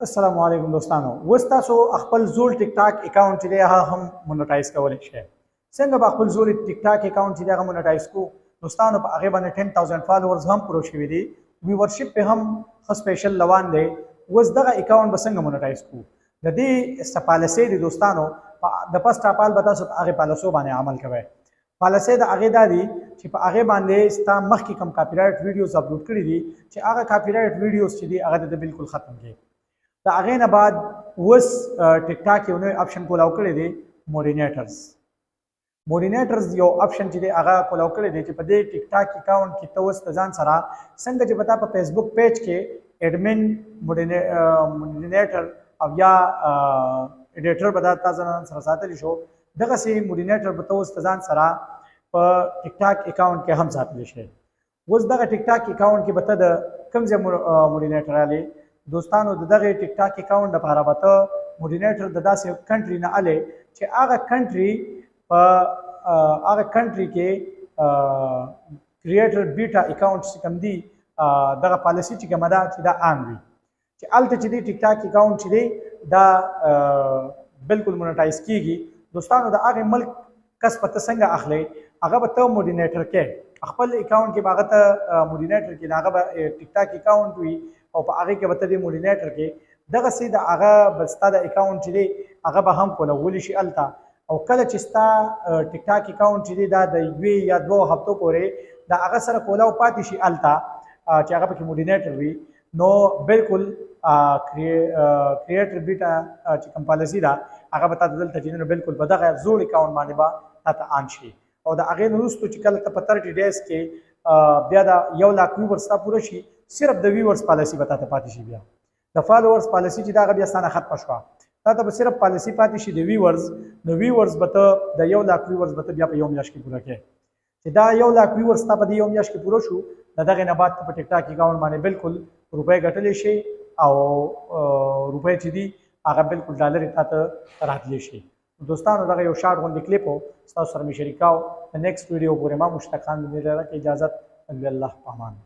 السلام علیکم دوستانو وستاسو خپل زول ټیک ټاک اکاونټ چې دی هغه هم مونټایز کولی شئ څنګه به خپل زول ټیک ټاک اکاونټ چې دی هغه مونټایز کو دوستانو په هغې باندې 10,000 فالوورز هم پرو شوي دي ویورشپ په هم ښه سپیشل روان دی اوس دغه اکاونټ به څنګه مونټایز کو د دې څه پالیسۍ دي دوستانو د فسټ اف آل به تاسو په هغې پالیسو باندې عمل کوئ پالیسۍ د هغې دا دي چې په هغې باندې ستا مخکې کوم کاپي رایټ ویډیوز اپلوډ کړي دي چې هغه کاپي رایټ ویډیوز چې دي هغه د بالکل ختم کړي د هغې نه بعد اوس ټیک ټاک یو نوی اپشن کولاو کړی دی مورینیټرز یو اپشن چې دی هغه کولاو کړی دی چې په دې ټیک ټاک اکاونټ کې ته اوس د ځان سره څنګه چې به تا په فیسبوک پیج کې ایډمن مورینیټر او یا ایډیټر به دا تا ځان سره ساتلی شو دغسې مورینیټر به ته اوس د ځان سره په ټیک ټاک اکاونټ کې هم ساتلی شي اوس دغه ټیک ټاک اکاونټ کې به ته د کوم ځای مورینیټر رالی دوستانو د دغه ټیک ټاک اکاونټ لپاره به ته مورینیټر د داسې کنټري نه الی چې هغه کنټري کې کریټر بیټا اکاونټ چې کوم دي دغه پالیسي چې کومه ده چې دا عام وي چې هلته چې دی ټیک ټاک اکاونټ چې دی دا بالکل مونټایز کیږي دوستانو د هغې ملک کس به ته څنګه اخلی هغه به ته مورینیټر کې خپل اکاونټ کې به هغه ته مورینیټر کې هغه به ټیک ټاک اکاونټ وي او په هغې کې به ته د مورینیټر کې دغسې د هغه به ستا د اکاونټ چې دی هغه به هم کولولی شي هلته او کله چې ستا ټیک ټاک اکاونټ چې دی دا د یوې یا دوو هفتو پورې د هغه سره کولاو پاتې شي هلته چې هغه پکې مورینیټر وي نو بالکل کریټر بیټا چې کوم پالیسي ده هغه به تا ته دلته چې بالکل په دغه زوړ اکاونټ باندې به تا ته آن شي او د هغې نه وروستو چې کله ته په 30 ډیز کې بیا د 1 لاک ویورز تا پوره شي صرف د ویورز پالیسي به تا ته پاتې شي بیا د فالوورز پالیسي چې دا هغه بیا ستانه ختمه شوه تا ته به صرف پالیسي پاتې شي د ویورز نو ویورز به ته د 1 لاک ویورز به ته بیا په یو میاشت کې پوره کړې چې دا 1 لاک ویورز تا په دې یو میاشت کې پوره شو د دغې نه بعد ته په ټیک ټاک اکاونټ باندې بالکل روپۍ ګټلی شي او روپۍ چې دي هغه بالکل ډالر تا ته راتلی شي دوستانو دغه یو شارټ غوندې کلیپ و ستاسو سره مې شریکاو د نیکسټ ویډیو پورې ما مشتاق خان د اجازت الله په امان